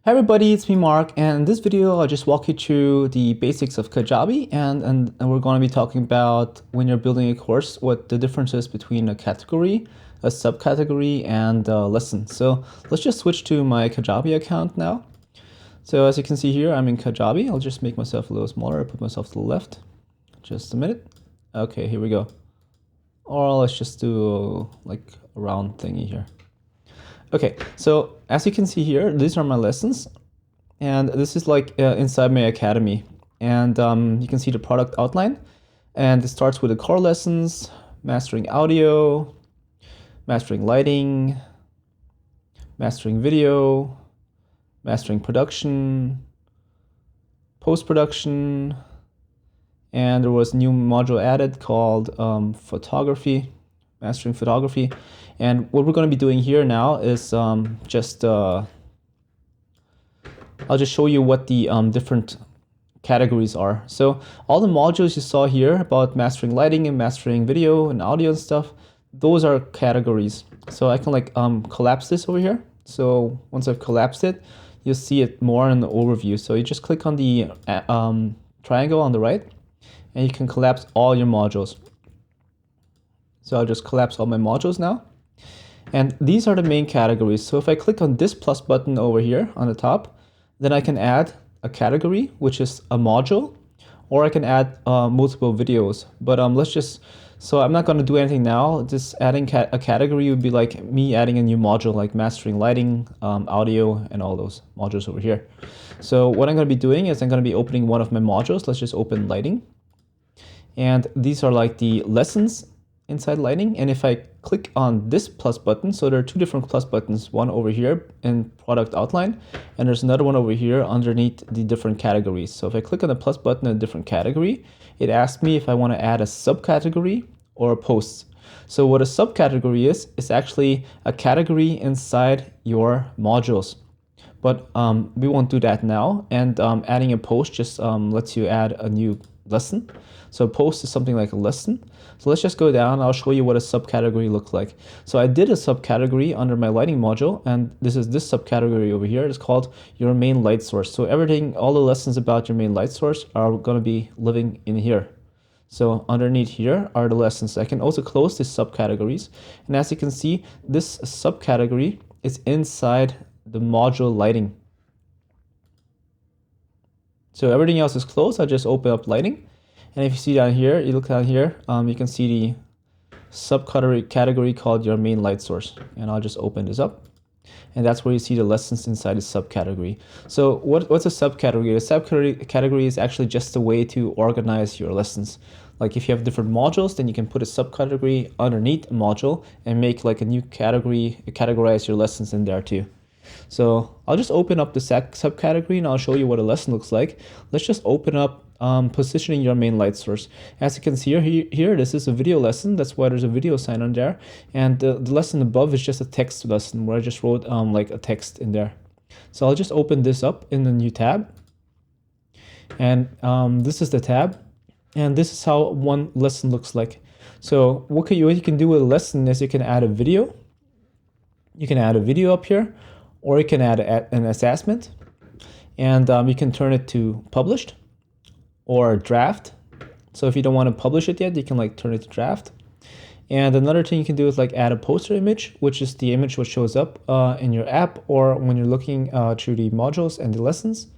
Hi everybody, it's me Mark, and in this video I'll just walk you through the basics of Kajabi, and we're going to be talking about when you're building a course, what the difference is between a category, a subcategory, and a lesson. So let's just switch to my Kajabi account now. So as you can see here, I'm in Kajabi. I'll just make myself a little smaller, put myself to the left. Just a minute. Okay, here we go. Or let's just do like a round thingy here. Okay, so as you can see here, these are my lessons, and this is like inside my academy. And you can see the product outline, and it starts with the core lessons, mastering audio, mastering lighting, mastering video, mastering production, post-production, and there was a new module added called photography, mastering photography. And what we're going to be doing here now is I'll just show you what the different categories are. So all the modules you saw here about mastering lighting and mastering video and audio and stuff, those are categories. So I can like collapse this over here. So once I've collapsed it, you'll see it more in the overview. So you just click on the triangle on the right, and you can collapse all your modules. So I'll just collapse all my modules now. And these are the main categories. So if I click on this plus button over here on the top, then I can add a category, which is a module, or I can add multiple videos. But so I'm not going to do anything now. Just adding a category would be like me adding a new module, like mastering lighting, audio, and all those modules over here. So what I'm going to be doing is I'm going to be opening one of my modules. Let's just open lighting. And these are like the lessons inside lighting. And if I click on this plus button, so there are two different plus buttons, one over here in product outline, and there's another one over here underneath the different categories. So if I click on the plus button in a different category, it asks me if I want to add a subcategory or a post. So what a subcategory is actually a category inside your modules. But we won't do that now. And adding a post just lets you add a new lesson. So a post is something like a lesson. So let's just go down. I'll show you what a subcategory looks like. So I did a subcategory under my lighting module, and this is this subcategory over here. It's called your main light source. So everything, all the lessons about your main light source are going to be living in here. So underneath here are the lessons. I can also close these subcategories. And as you can see, this subcategory is inside the module lighting. So everything else is closed. I'll just open up lighting. And if you see down here, you look down here, you can see the subcategory called your main light source. And I'll just open this up. And that's where you see the lessons inside the subcategory. So what's a subcategory? A subcategory is actually just a way to organize your lessons. Like if you have different modules, then you can put a subcategory underneath a module and make like a new category, categorize your lessons in there too. So I'll just open up the subcategory and I'll show you what a lesson looks like. Let's just open up positioning your main light source. As you can see here, this is a video lesson. That's why there's a video sign on there. And the lesson above is just a text lesson where I just wrote like a text in there. So I'll just open this up in the new tab. And this is the tab. And this is how one lesson looks like. So what you can do with a lesson is you can add a video. You can add a video up here, or you can add an assessment. And you can turn it to published or draft. So if you don't want to publish it yet, you can like turn it to draft. And another thing you can do is like add a poster image, which is the image which shows up in your app or when you're looking through the modules and the lessons.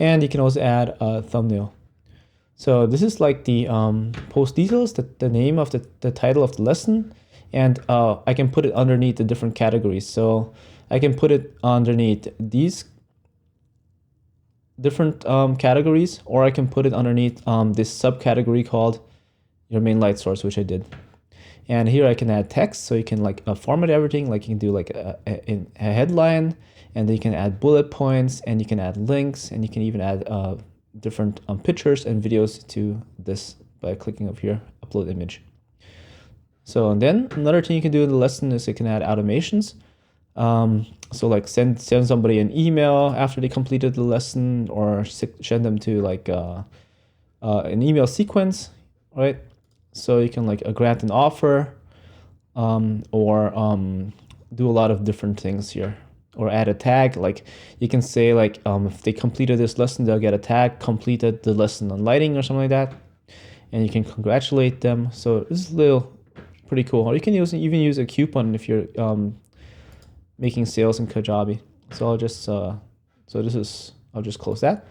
And you can also add a thumbnail. So this is like the post details, the name of the title of the lesson. And I can put it underneath the different categories. So I can put it underneath these different categories, or I can put it underneath this subcategory called your main light source, which I did. And here I can add text, so you can like format everything. Like you can do like a headline, and then you can add bullet points, and you can add links, and you can even add different pictures and videos to this by clicking up here, upload image. So and then another thing you can do in the lesson is you can add automations. So like send somebody an email after they completed the lesson, or send them to like an email sequence, right? So you can like grant an offer, or do a lot of different things here. or add a tag. Like you can say like if they completed this lesson, they'll get a tag, completed the lesson on lighting or something like that, and you can congratulate them. So this is a little pretty cool. Or you can even use a coupon if you're making sales in Kajabi. So I'll just I'll just close that.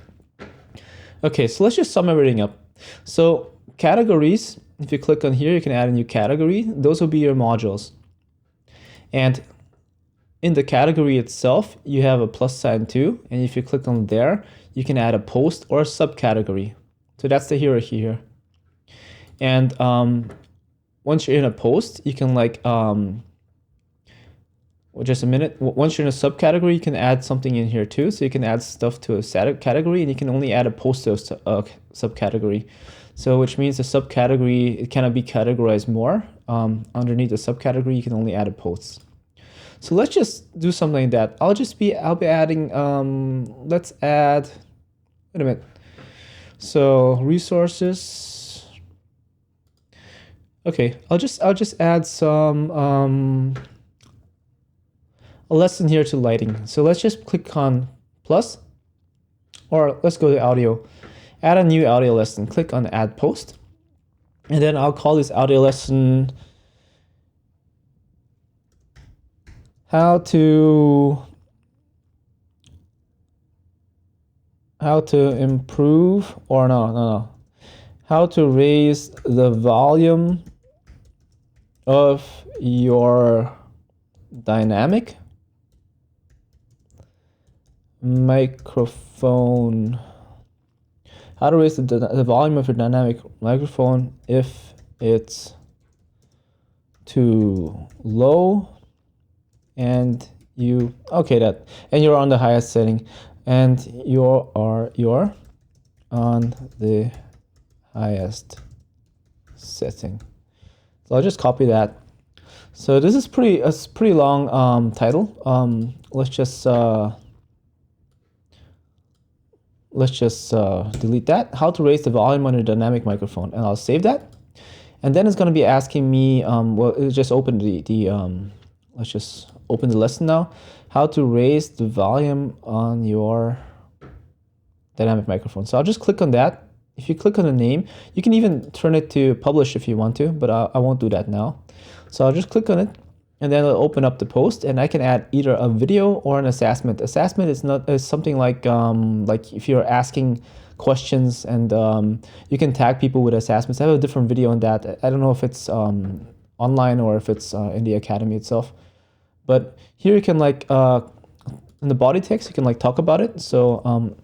Okay, so let's just sum everything up. So categories, if you click on here, you can add a new category. Those will be your modules. And in the category itself, you have a plus sign too. And if you click on there, you can add a post or a subcategory. So that's the hierarchy here. And once you're in a post, you can like, just a minute. Once you're in a subcategory, you can add something in here too. So you can add stuff to a static category, and you can only add a post to a subcategory. So which means the subcategory, it cannot be categorized more. Underneath the subcategory, you can only add a post. So let's just do something like that. I'll be adding, let's add, wait a minute. So resources. Okay, I'll just add some, a lesson here to lighting. So let's just click on plus, or let's go to audio. Add a new audio lesson, click on add post. And then I'll call this audio lesson how to improve, or no. How to raise the volume of your dynamic microphone. How to raise the volume of your dynamic microphone if it's too low and you're on the highest setting, and you're on the highest setting. So I'll just copy that. So this is pretty long title. Let's just delete that. How to raise the volume on your dynamic microphone, and I'll save that. And then it's going to be asking me, let's just open let's just open the lesson now. How to raise the volume on your dynamic microphone. So I'll just click on that. If you click on the name, you can even turn it to publish if you want to, but I won't do that now. So I'll just click on it, and then it'll open up the post, and I can add either a video or an assessment. Assessment is something like if you're asking questions, and you can tag people with assessments. I have a different video on that. I don't know if it's online or if it's in the academy itself. But here you can in the body text, you can talk about it. So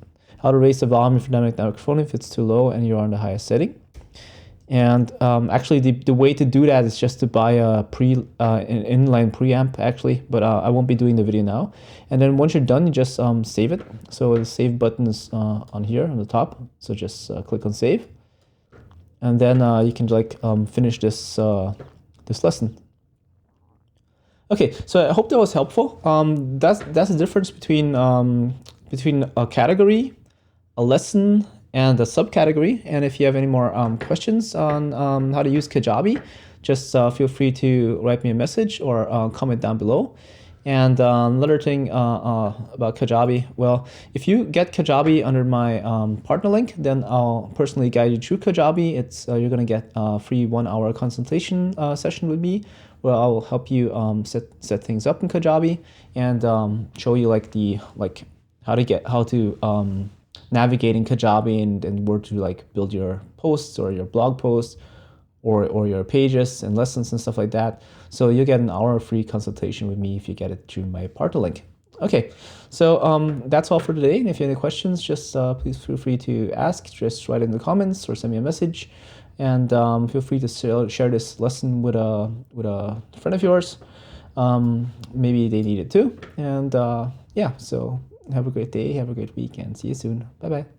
how to raise the volume of your dynamic microphone if it's too low and you're on the highest setting. And actually the way to do that is just to buy an inline preamp actually, but I won't be doing the video now. And then once you're done, you just save it. So the save button is on here on the top. So just click on save. And then you can finish this lesson. Okay, so I hope that was helpful. That's the difference between a category, a lesson, and a subcategory. And if you have any more questions on how to use Kajabi, just feel free to write me a message or comment down below. And another thing about Kajabi, well, if you get Kajabi under my partner link, then I'll personally guide you through Kajabi. You're gonna get a free 1-hour consultation session with me, where I'll help you set things up in Kajabi and show you how to navigate in Kajabi and where to build your posts or your blog posts or your pages and lessons and stuff like that. So you get an hour free consultation with me if you get it through my partner link. Okay, so that's all for today. And if you have any questions, just please feel free to ask. Just write in the comments or send me a message. And feel free to share this lesson with a friend of yours. Maybe they need it too. And yeah, so have a great day, have a great week, and see you soon. Bye-bye.